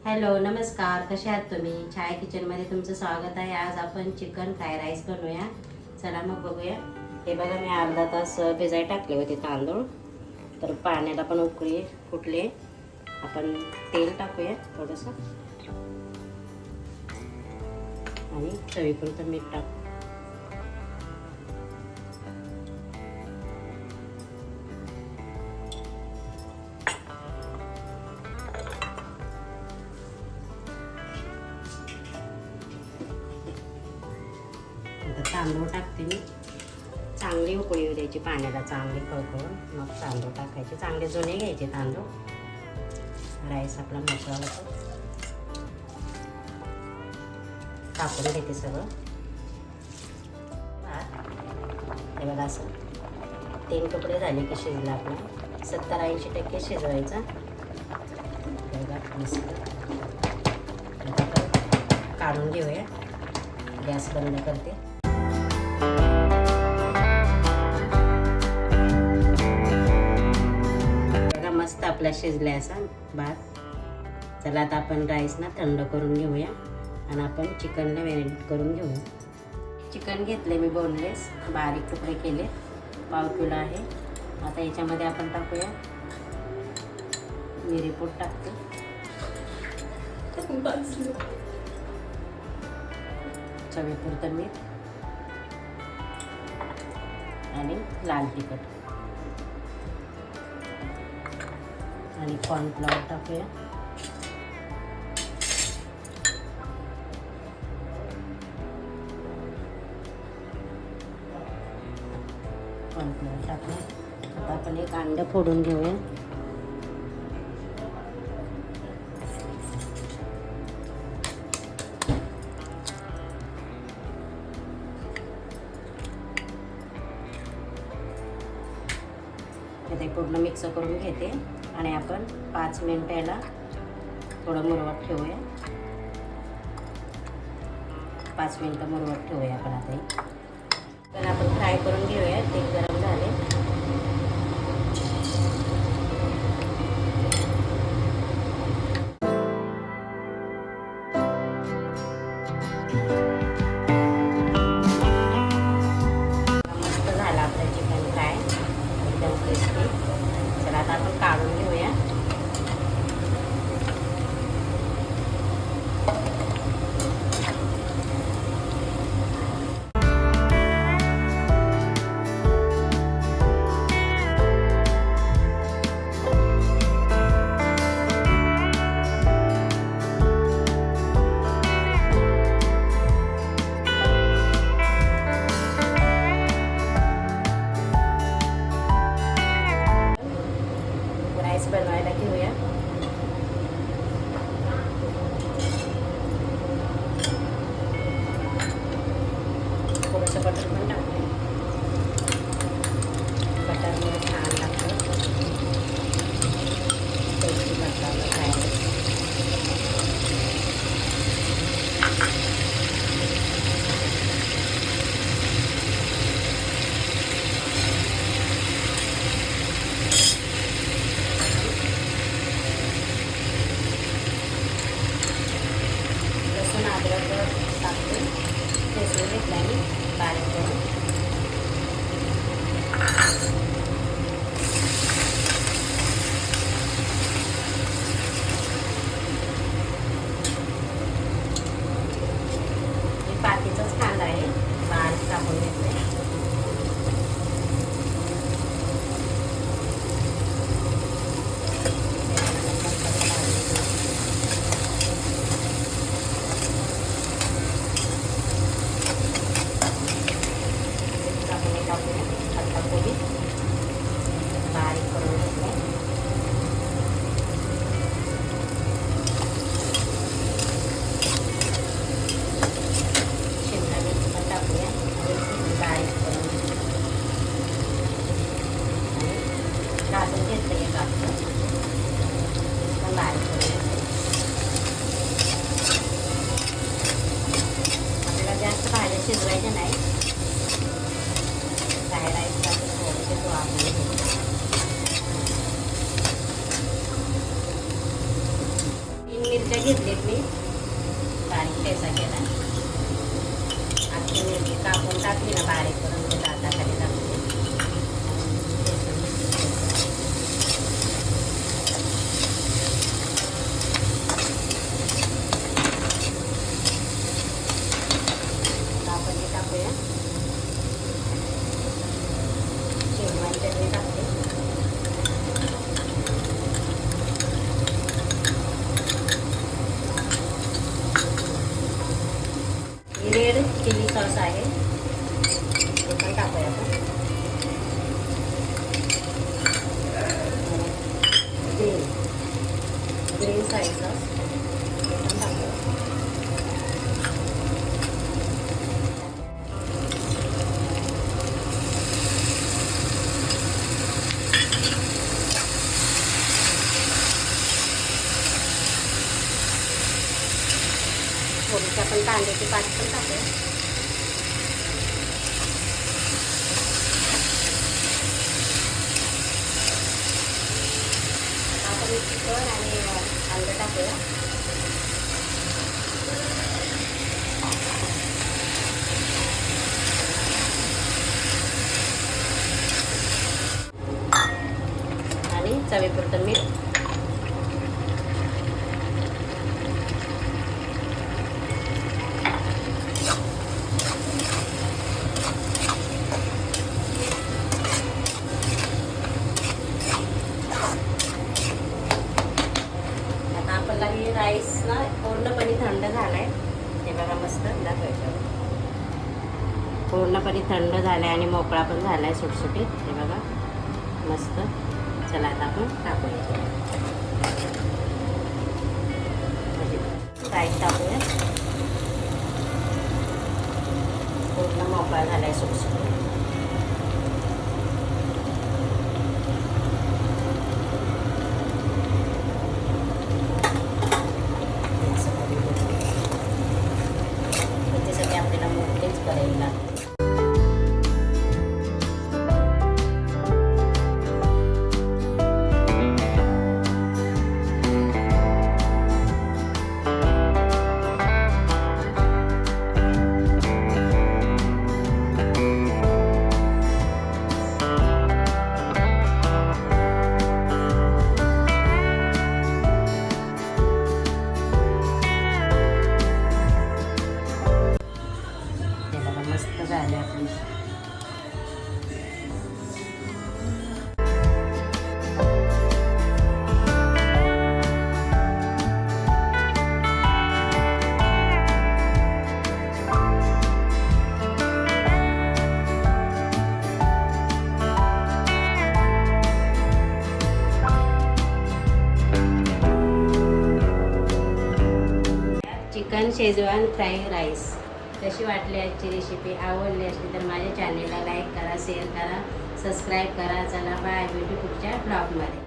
Hello नमस्कार, कसे आहात तुम्ही? छाया किचनमध्ये तुमचं स्वागत आहे. आज आपण चिकन फ्राय राईस बनवूया. चला मग बघूया. हे बघा, मी अर्धा तास भिजाय टाकले होते तांदूळ. तर पाण्याला पण उकळी फुटले. आपण तेल टाकूया थोडंसं आणि चवीपुरतं मीठ टाकू. तांदूळ टाकते मी. चांगली उकळी येऊ द्यायची पाण्याला, चांगली कळकळून मग तांदूळ टाकायचे. चांगले जुने घ्यायचे तांदूळ. राईस आपला मोकळा होतो. टाकून घेते सगळं. हे बघा, असं 3 तुकडे झाले की शिजला आपला. 70-80% शिजवायचा. बघा मस्त. काढून घेऊया. गॅस बंद करते. बघा मस्त आपला शिजला असा भात. चला आता आपण राईस ना थंड करून घेऊया आणि आपण चिकनला मॅरिनेट करून घेऊया. चिकन घेतले मी बोनलेस, बारीक तुकडे केले. 1/2 किलो आहे. आता याच्यामध्ये आपण टाकूया मिरीपूड टाकते. चवीपुरतं मीठ आणि लाल तिखट आणि कॉर्नफ्लॉवर टाकूया. कॉर्नफ्लॉवर टाकूया. आता आपण एक अंड फोडून घेऊया. ते पूर्ण मिक्स करून घेते आणि आपण 5 मिनिट याला थोडं मुरवत ठेवूया. 5 मिनिटं मुरवत ठेवूया आपण. आता तर आपण फ्राय करून घेऊया. तेल गरम झाले. मस्त झाला आपलं चिकन फ्राय, एकदम क्रिस्पी. चला आता आपण काढून घेऊया. राईस बनवायला घेऊया. थोडंसं बटर पण टाकूया. बटरमुळे छान लागतं. टेस्टी लागतं फ्राय राईस. अद्रक टाकते. ठेचून घेतल्याने बारीक करून. हे पातीचाच कांदा आहे, बारीक टाकून घेतले. मिरच्या घेतलीत मी, बारीक ठेचा केला. अख्खी मिरची कापून टाकली ना बारीक करून ते दाताखाली टाकली. आपण हे टाकूया शेजवान चटणी टाकते. रेड चिली सॉस आहे, ते पण टाकूया आपण. ग्रीन सोया सॉस ते पण टाकूया. थोडीशी आपण कांद्याची पात पण टाकूया. आपण चिकन आणि अंडे टाकूया. आणि चवीपुरतं मीठ. आपला राईस ना पूर्णपणे थंड झालाय. हे बघा मस्त दाखवायचं, पूर्णपणे थंड झालाय आणि मोकळा पण झालाय सुटसुटीत. हे बघा मस्त. चला आता आपण टाकूया राईस टाकूया. पूर्ण मोकळा झालाय सुटसुटीत. आपल्याला मोठेच करायला लागते. मस्त झाले आपण. Chicken Schezwan fried rice. कशी वाटली आजची रेसिपी? आवडली असली तर माझ्या चॅनेलला लाईक करा, शेअर करा, सबस्क्राईब करा. चला बाय, भेटू पुढच्या ब्लॉगमध्ये.